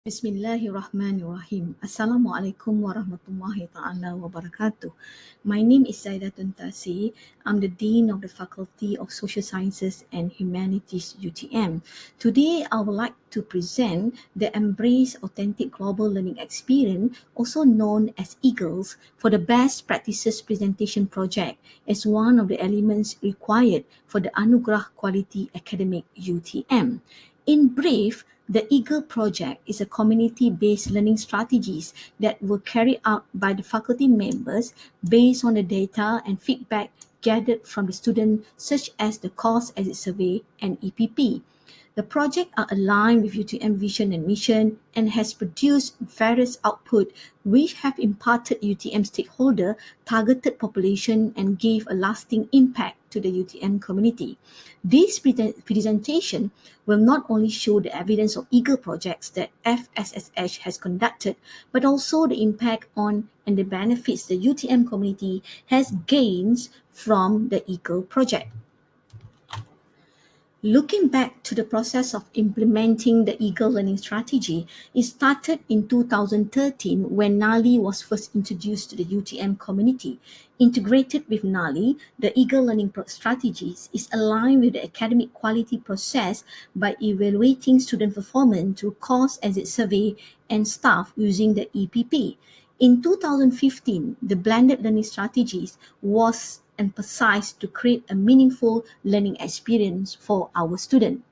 Bismillahirrahmanirrahim. Assalamualaikum warahmatullahi ta'ala wabarakatuh. My name is Zaidah Tuntasi. I'm the Dean of the Faculty of Social Sciences and Humanities, UTM. Today, I would like to present the Embrace Authentic Global Learning Experience, also known as EAGLES, for the Best Practices Presentation Project as one of the elements required for the Anugerah Quality Academic UTM. In brief, the EAGLE project is a community-based learning strategies that were carried out by the faculty members based on the data and feedback gathered from the students, such as the course exit survey and e-PPP. The project are aligned with UTM vision and mission and has produced various output which have imparted UTM stakeholder targeted population and gave a lasting impact to the UTM community. This presentation will not only show the evidence of EAGLE projects that FSSH has conducted, but also the impact on and the benefits the UTM community has gained from the EAGLE project. Looking back to the process of implementing the EAGLE learning strategy, it started in 2013 when NALI was first introduced to the UTM community. Integrated with NALI, the EAGLE learning strategies is aligned with the academic quality process by evaluating student performance through course exit survey and staff using the e-PPP. In 2015, the blended learning strategies was emphasized to create a meaningful learning experience for our students.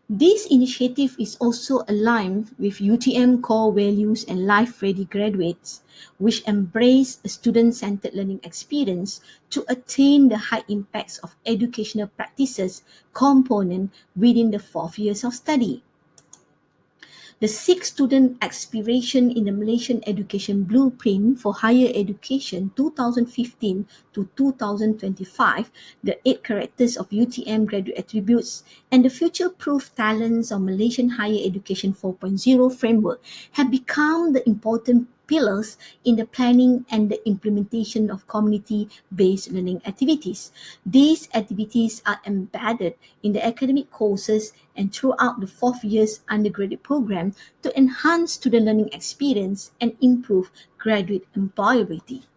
This initiative is also aligned with UTM core values and life-ready graduates, which embrace a student-centered learning experience to attain the high impacts of educational practices component within the 4 years of study. The 6 student aspiration in the Malaysian Education Blueprint for Higher Education 2015 to 2025, the 8 characters of UTM graduate attributes, and the future-proof talents of Malaysian Higher Education 4.0 framework have become the important pillars in the planning and the implementation of community-based learning activities. These activities are embedded in the academic courses and throughout the 4 years undergraduate program to enhance student learning experience and improve graduate employability.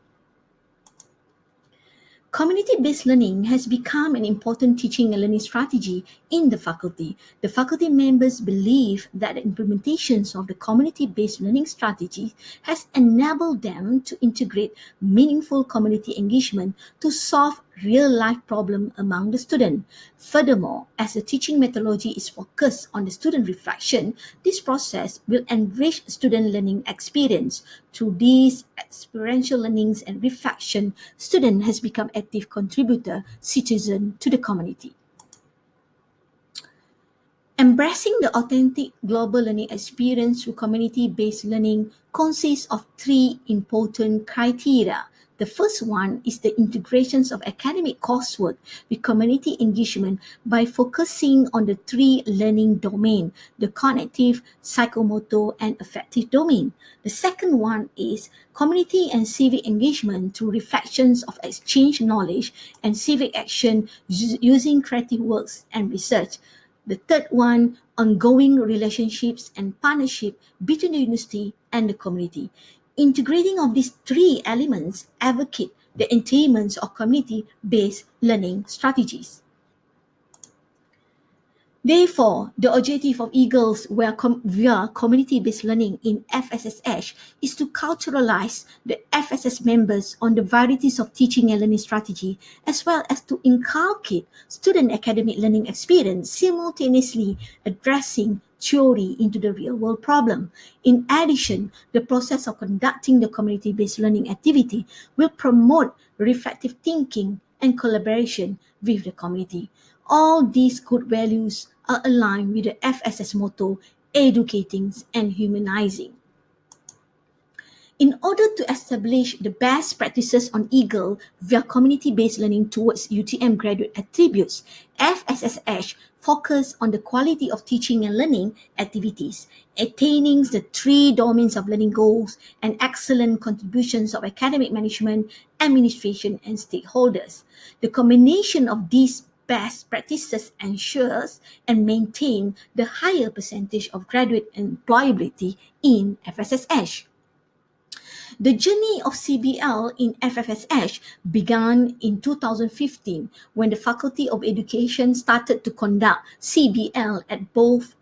Community-based learning has become an important teaching and learning strategy in the faculty. The faculty members believe that the implementations of the community-based learning strategy has enabled them to integrate meaningful community engagement to solve real-life problems among the students. Furthermore, as the teaching methodology is focused on the student reflection, this process will enrich student learning experience. Through these experiential learnings and reflection, student has become active contributor, citizen to the community. Embracing the authentic global learning experience through community-based learning consists of 3 important criteria. The first one is the integrations of academic coursework with community engagement by focusing on the 3 learning domains, the cognitive, psychomotor, and affective domain. The second one is community and civic engagement through reflections of exchange knowledge and civic action using creative works and research. The third one, ongoing relationships and partnership between the university and the community. Integrating of these 3 elements advocate the attainment of community-based learning strategies. Therefore, the objective of EAGLES via community-based learning in FSSH is to culturalize the FSS members on the varieties of teaching and learning strategy, as well as to inculcate student academic learning experience, simultaneously addressing theory into the real-world problem. In addition, the process of conducting the community-based learning activity will promote reflective thinking and collaboration with the community. All these good values are aligned with the FSS motto, educating and humanizing. In order to establish the best practices on EAGLE via community-based learning towards UTM graduate attributes, FSSH focus on the quality of teaching and learning activities, attaining the 3 domains of learning goals, and excellent contributions of academic management, administration, and stakeholders. The combination of these best practices ensures and maintain the higher percentage of graduate employability in FSSH. The journey of CBL in FFSH began in 2015 when the Faculty of Education started to conduct CBL at both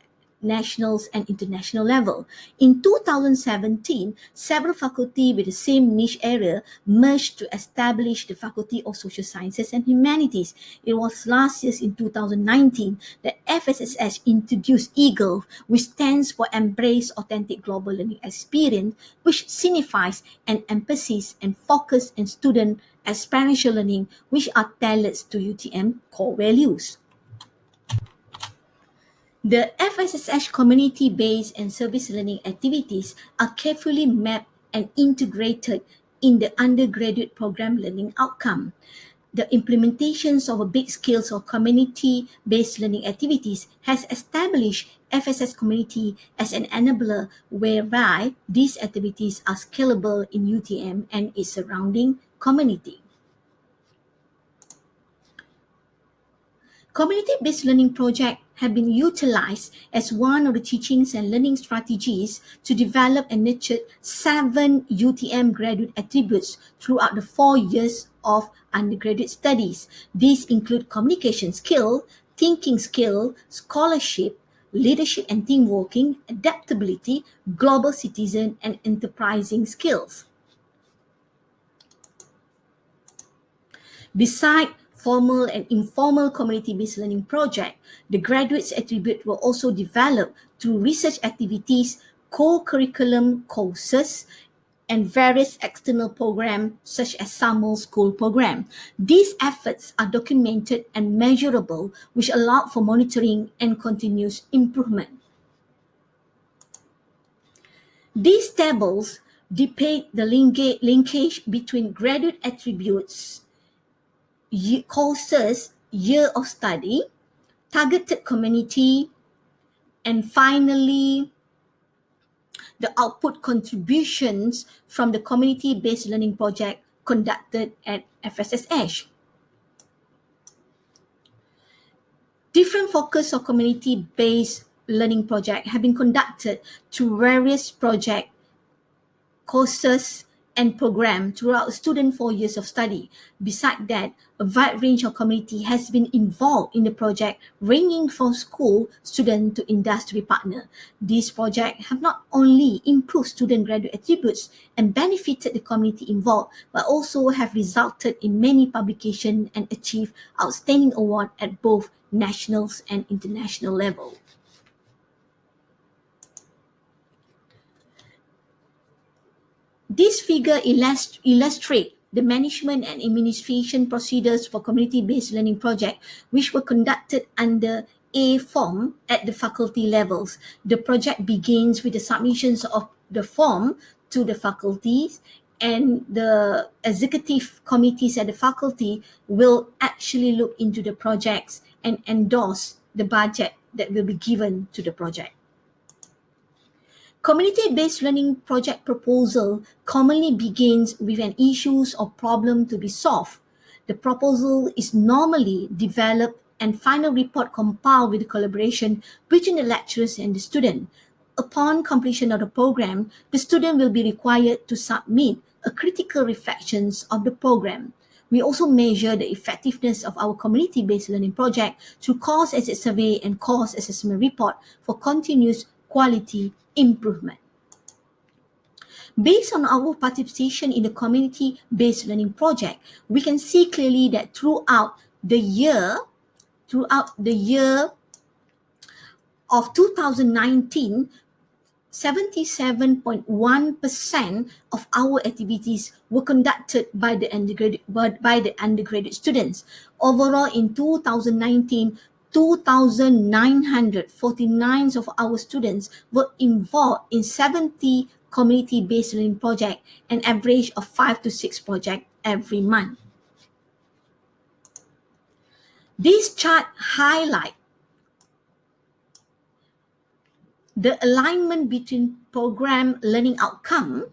national and international level. In 2017, several faculty with the same niche area merged to establish the Faculty of Social Sciences and Humanities. It was last year in 2019 that FSSH introduced EAGLE, which stands for Embrace Authentic Global Learning Experience, which signifies an emphasis and focus on student experiential learning, which are tailored to UTM core values. The FSSH community-based and service learning activities are carefully mapped and integrated in the undergraduate program learning outcome. The implementations of a big scale of community-based learning activities has established FSS community as an enabler whereby these activities are scalable in UTM and its surrounding community. Community-based learning projects have been utilized as one of the teachings and learning strategies to develop and nurture 7 UTM graduate attributes throughout the 4 years of undergraduate studies. These include communication skill, thinking skill, scholarship, leadership and team working, adaptability, global citizen, and enterprising skills. Beside formal and informal community-based learning project, the graduates' attribute will also develop through research activities, co-curriculum courses, and various external programs such as summer school program. These efforts are documented and measurable, which allow for monitoring and continuous improvement. These tables depict the linkage between graduate attributes, courses, year of study, targeted community, and finally, the output contributions from the community-based learning project conducted at FSSH. Different focus of community-based learning project have been conducted through various project, courses, and program throughout student 4 years of study. Besides that, a wide range of community has been involved in the project, ranging from school student to industry partner. These projects have not only improved student graduate attributes and benefited the community involved, but also have resulted in many publications and achieved outstanding award at both national and international level. This figure illustrates the management and administration procedures for community-based learning projects, which were conducted under A form at the faculty levels. The project begins with the submissions of the form to the faculties, and the executive committees at the faculty will actually look into the projects and endorse the budget that will be given to the project. Community-based learning project proposal commonly begins with an issue or problem to be solved. The proposal is normally developed and final report compiled with the collaboration between the lecturers and the student. Upon completion of the program, the student will be required to submit a critical reflections of the program. We also measure the effectiveness of our community-based learning project through course exit survey and course assessment report for continuous quality improvement. Based on our participation in the community-based learning project, we can see clearly that throughout the year of 2019, 77.1% of our activities were conducted by the undergraduate students. Overall, in 2019, 2,949 of our students were involved in 70 community-based learning projects, an average of 5 to 6 projects every month. This chart highlights the alignment between program learning outcome,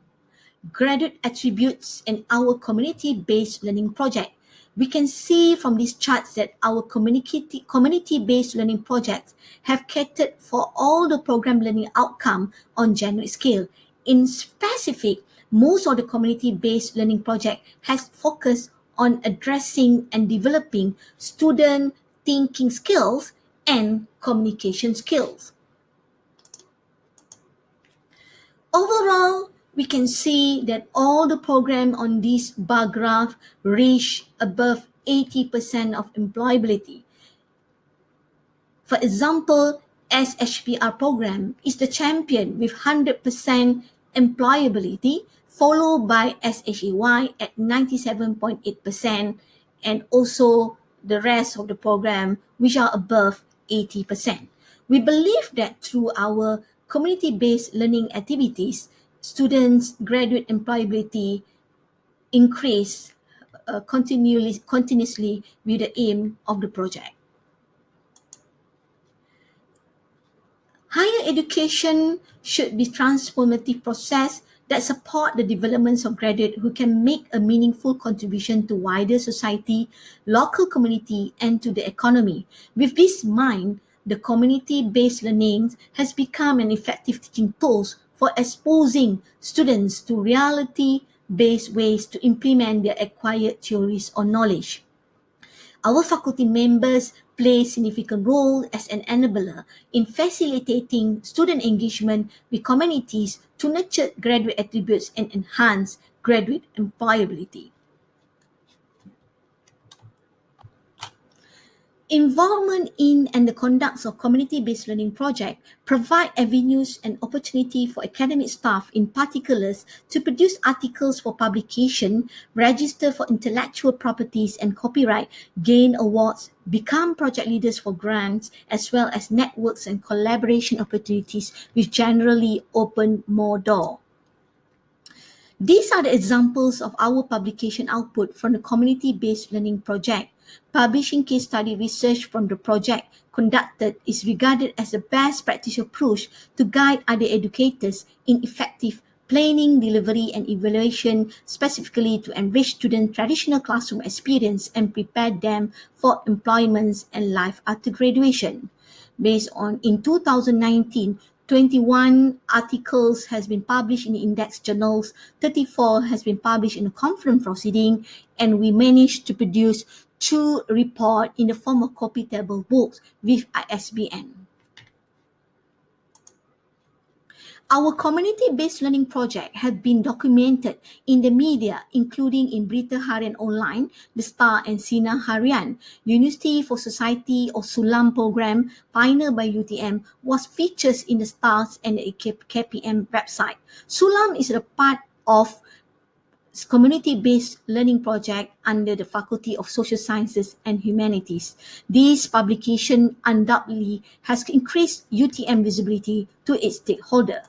graduate attributes, and our community-based learning project. We can see from these charts that our community-based learning projects have catered for all the program learning outcome on generic scale. In specific, most of the community-based learning project has focused on addressing and developing student thinking skills and communication skills. Overall, we can see that all the program on this bar graph reach above 80% of employability. For example, SHPR program is the champion with 100% employability, followed by SHAY at 97.8%, and also the rest of the program which are above 80%. We believe that through our community-based learning activities, students' graduate employability increase continuously with the aim of the project. Higher education should be transformative process that support the developments of graduates who can make a meaningful contribution to wider society, local community, and to the economy. With this in mind, the community-based learning has become an effective teaching tool for exposing students to reality-based ways to implement their acquired theories or knowledge. Our faculty members play a significant role as an enabler in facilitating student engagement with communities to nurture graduate attributes and enhance graduate employability. Involvement in and the conduct of community-based learning projects provide avenues and opportunity for academic staff in particular to produce articles for publication, register for intellectual properties and copyright, gain awards, become project leaders for grants, as well as networks and collaboration opportunities which generally open more doors. These are the examples of our publication output from the community-based learning project. Publishing case study research from the project conducted is regarded as the best practice approach to guide other educators in effective planning, delivery, and evaluation, specifically to enrich students' traditional classroom experience and prepare them for employment and life after graduation. Based on, in 2019, 21 articles has been published in index journals, 34 has been published in a conference proceeding, and we managed to produce 2 reports in the form of copy table books with ISBN. Our community-based learning project has been documented in the media, including in Berita Harian Online, The Star and Sinar Harian. University for Society or SULAM program, pioneered by UTM, was featured in the Stars and the KPM website. SULAM is a part of community-based learning project under the Faculty of Social Sciences and Humanities. This publication undoubtedly has increased UTM visibility to its stakeholder.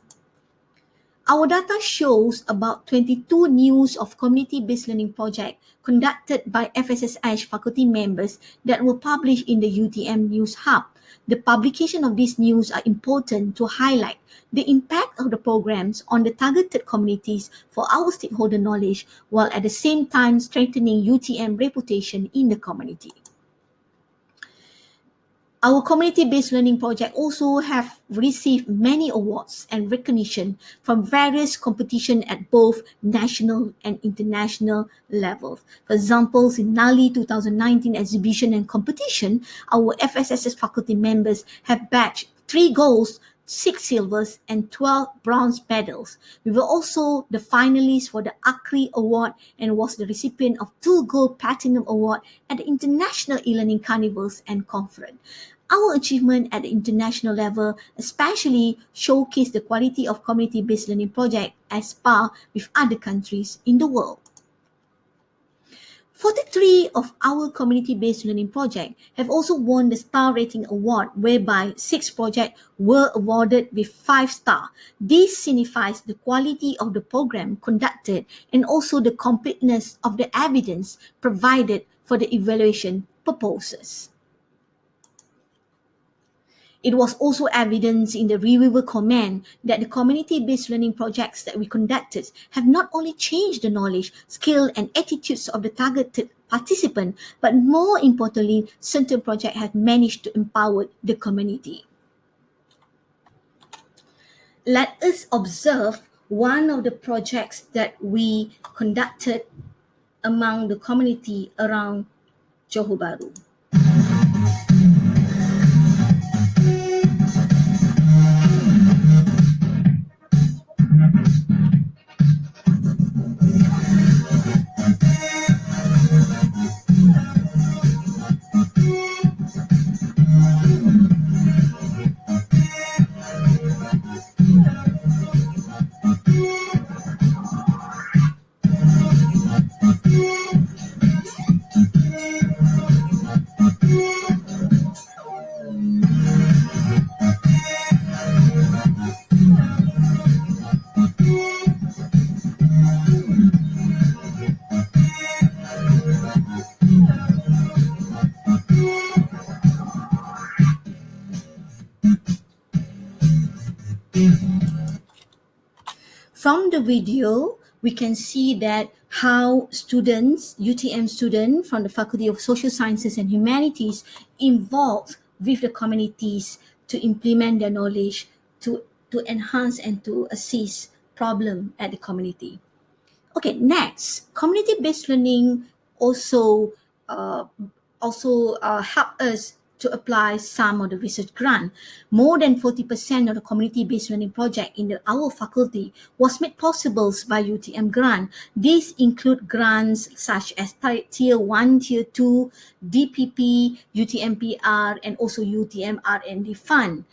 Our data shows about 22 news of community-based learning project conducted by FSSH faculty members that were published in the UTM News Hub. The publication of these news are important to highlight the impact of the programs on the targeted communities for our stakeholder knowledge, while at the same time strengthening UTM reputation in the community. Our community-based learning project also have received many awards and recognition from various competitions at both national and international levels. For example, in NALI 2019 exhibition and competition, our FSSS faculty members have bagged 3 golds, 6 silvers, and 12 bronze medals. We were also the finalists for the ACRI Award and was the recipient of 2 Gold Platinum Award at the International E-Learning Carnivals and Conference. Our achievement at the international level especially showcase the quality of community-based learning project as par with other countries in the world. 43 of our community-based learning projects have also won the Star Rating Award, whereby 6 projects were awarded with 5 stars. This signifies the quality of the program conducted and also the completeness of the evidence provided for the evaluation purposes. It was also evident in the reviewer comment that the community-based learning projects that we conducted have not only changed the knowledge, skill, and attitudes of the targeted participants, but more importantly, certain projects have managed to empower the community. Let us observe one of the projects that we conducted among the community around Johor Bahru. From the video, we can see that how students, UTM students from the Faculty of Social Sciences and Humanities involved with the communities to implement their knowledge, to enhance and to assist problem at the community. Okay, next, community-based learning also help us to apply some of the research grant. More than 40% of the community-based learning project in our faculty was made possible by UTM grant. These include grants such as Tier 1, Tier 2, DPP, UTMPR, and also UTM R&D Fund.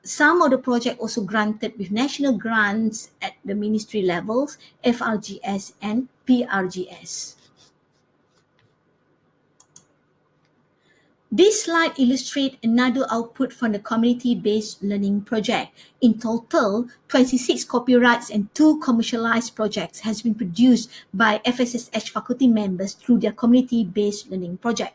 Some of the project also granted with national grants at the ministry levels, FRGS and PRGS. This slide illustrates another output from the community-based learning project. In total, 26 copyrights and 2 commercialized projects has been produced by FSSH faculty members through their community-based learning project.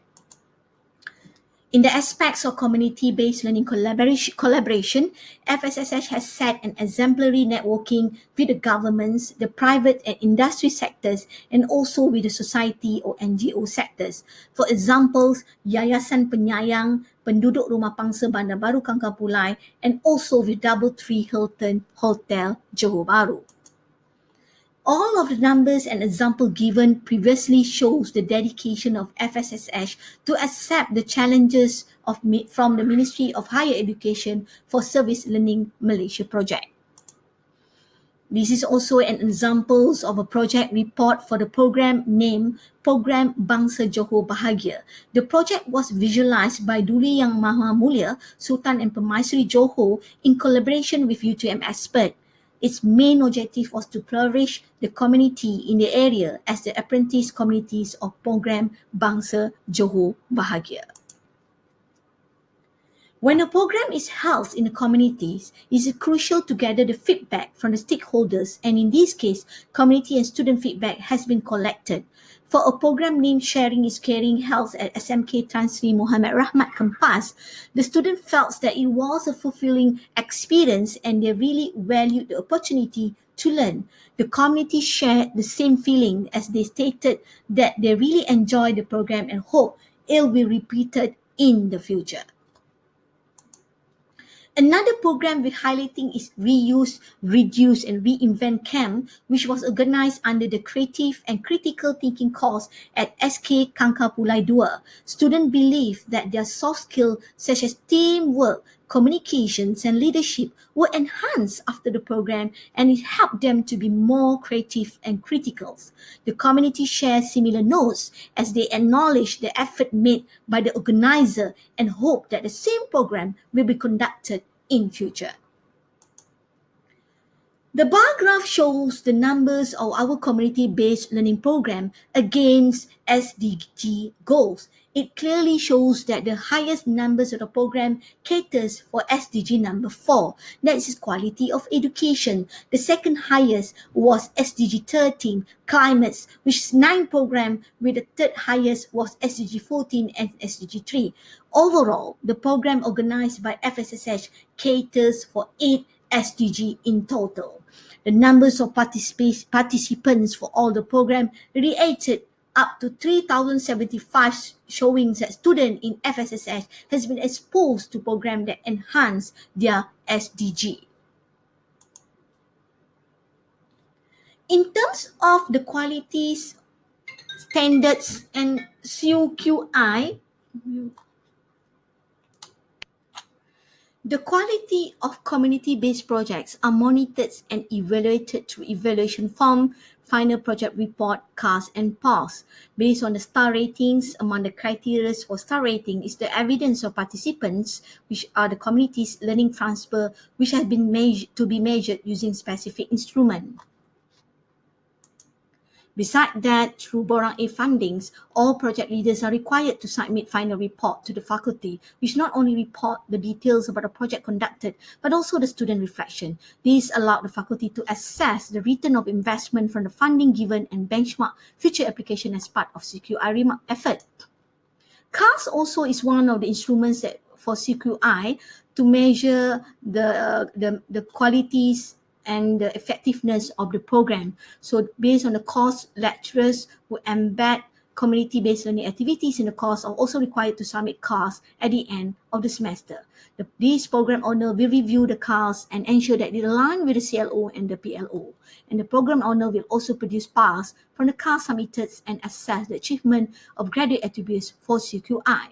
In the aspects of community-based learning collaboration, FSSH has set an exemplary networking with the governments, the private and industry sectors, and also with the society or NGO sectors. For example, Yayasan Penyayang, Penduduk Rumah Pangsa Bandar Baru Kangkapulai, and also with Doubletree Hilton Hotel, Johor Bahru. All of the numbers and example given previously shows the dedication of FSSH to accept the challenges from the Ministry of Higher Education for Service Learning Malaysia project. This is also an example of a project report for the program named Program Bangsa Johor Bahagia. The project was visualized by Duli Yang Maha Mulia, Sultan and Permaisuri Johor in collaboration with UTM expert. Its main objective was to flourish the community in the area as the apprentice communities of Program Bangsa Johor Bahagia. When a program is held in the communities, it is crucial to gather the feedback from the stakeholders, and in this case, community and student feedback has been collected. For a program named Sharing is Caring held at SMK Tan Sri Muhammad Rahmat Kempas, the student felt that it was a fulfilling experience and they really valued the opportunity to learn. The community shared the same feeling as they stated that they really enjoyed the program and hope it will be repeated in the future. Another program we're highlighting is Reuse, Reduce and Reinvent Camp, which was organized under the Creative and Critical Thinking course at SK Kangkapulai 2. Students believe that their soft skills such as teamwork, communications and leadership were enhanced after the program, and it helped them to be more creative and critical. The community shares similar notes as they acknowledge the effort made by the organizer and hope that the same program will be conducted in future. The bar graph shows the numbers of our community-based learning program against SDG goals. It clearly shows that the highest numbers of the program caters for SDG number 4, that is quality of education. The second highest was SDG 13, climates, which is 9 program, with the third highest was SDG 14 and SDG 3. Overall, the program organized by FSSH caters for 8 SDG in total. The numbers of participants for all the program related up to 3,075 showings that students in FSSH has been exposed to programs that enhance their SDG. In terms of the qualities, standards, and CQI, the quality of community-based projects are monitored and evaluated through evaluation form, final project report, CAS, and PAS. Based on the star ratings, among the criteria for star rating is the evidence of participants, which are the community's learning transfer, which has been measured using specific instrument. Besides that, through Borang A fundings, all project leaders are required to submit final report to the faculty, which not only report the details about the project conducted, but also the student reflection. This allowed the faculty to assess the return of investment from the funding given and benchmark future application as part of CQI effort. CAS also is one of the instruments that for CQI to measure the qualities and the effectiveness of the program. So based on the course, lecturers who embed community-based learning activities in the course are also required to submit CAS at the end of the semester. This program owner will review the CAS and ensure that it aligns with the CLO and the PLO. And the program owner will also produce PAS from the CAS submitted and assess the achievement of graduate attributes for CQI.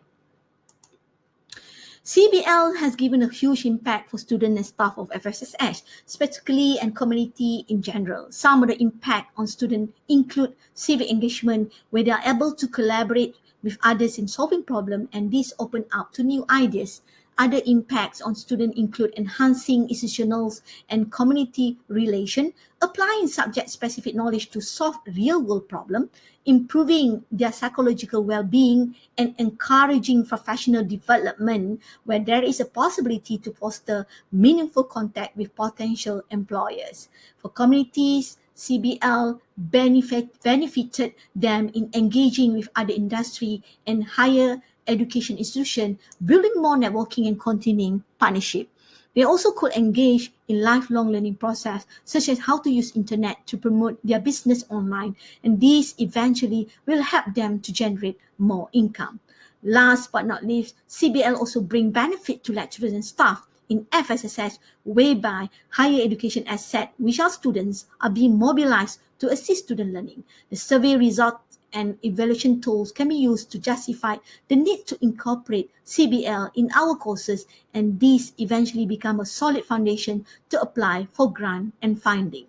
CBL has given a huge impact for students and staff of FSSH, specifically and community in general. Some of the impact on students include civic engagement, where they are able to collaborate with others in solving problems, and this open up to new ideas. Other impacts on students include enhancing institutional and community relation, applying subject-specific knowledge to solve real-world problems, improving their psychological well-being, and encouraging professional development where there is a possibility to foster meaningful contact with potential employers. For communities, CBL benefited them in engaging with other industry and higher education institution, building more networking and continuing partnership. They also could engage in lifelong learning process, such as how to use internet to promote their business online, and these eventually will help them to generate more income. Last but not least, CBL also bring benefit to lecturers and staff in FSSH, whereby higher education asset, which are students, are being mobilized to assist student learning. The survey results and evaluation tools can be used to justify the need to incorporate CBL in our courses, and these eventually become a solid foundation to apply for grant and funding.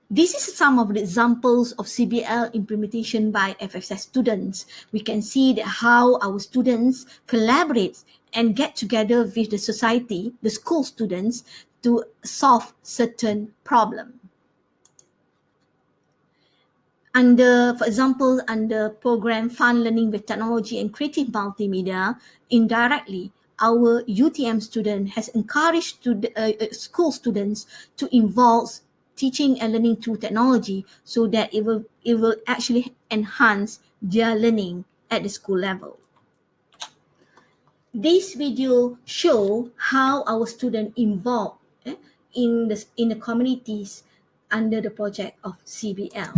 This is some of the examples of CBL implementation by FSS students. We can see that how our students collaborate and get together with the society, the school students, to solve certain problems. For example, under program Fun Learning with Technology and Creative Multimedia, indirectly, our UTM student has encouraged school students to involve teaching and learning through technology so that it will actually enhance their learning at the school level. This video show how our students involved in the communities under the project of CBL.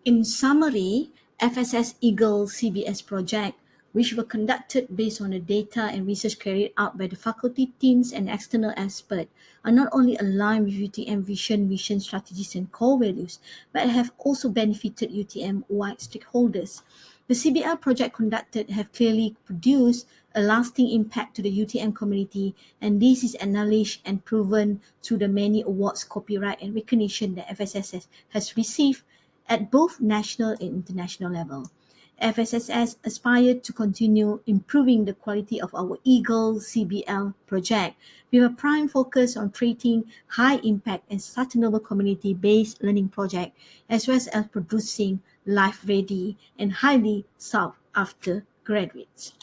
In summary, FSS Eagle CBS project which were conducted based on the data and research carried out by the faculty teams and external experts, are not only aligned with UTM vision, mission, strategies, and core values, but have also benefited UTM-wide stakeholders. The CBL project conducted have clearly produced a lasting impact to the UTM community, and this is acknowledged and proven through the many awards, copyright, and recognition that FSSH has received at both national and international level. FSSS aspired to continue improving the quality of our Eagle CBL project with a prime focus on creating high impact and sustainable community-based learning project, as well as producing life-ready and highly sought after graduates.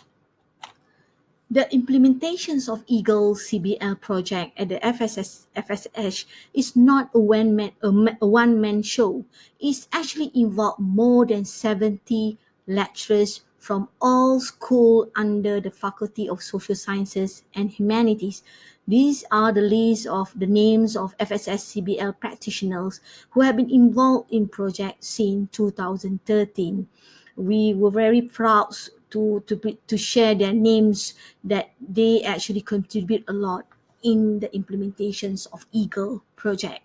The implementations of Eagle CBL project at the FSSH is not a one-man show. It's actually involved more than 70 lecturers from all schools under the Faculty of Social Sciences and Humanities. These are the list of the names of FSS CBL practitioners who have been involved in projects since 2013. We were very proud to share their names, that they actually contribute a lot in the implementations of Eagle project.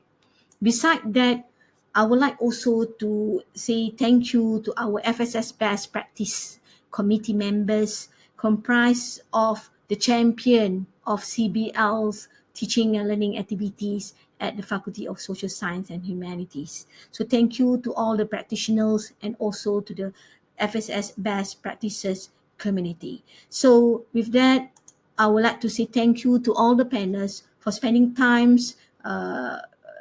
Besides that, I would like also to say thank you to our FSS Best Practice Committee members, comprised of the champion of CBL's teaching and learning activities at the Faculty of Social Science and Humanities. So thank you to all the practitioners and also to the FSS Best Practices community. So with that, I would like to say thank you to all the panelists for spending times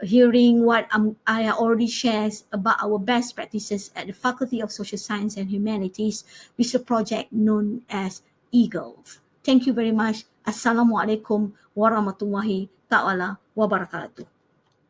hearing what I already shared about our best practices at the Faculty of Social Science and Humanities with a project known as Eagles. Thank you very much. Assalamualaikum warahmatullahi ta'ala wabarakatuh.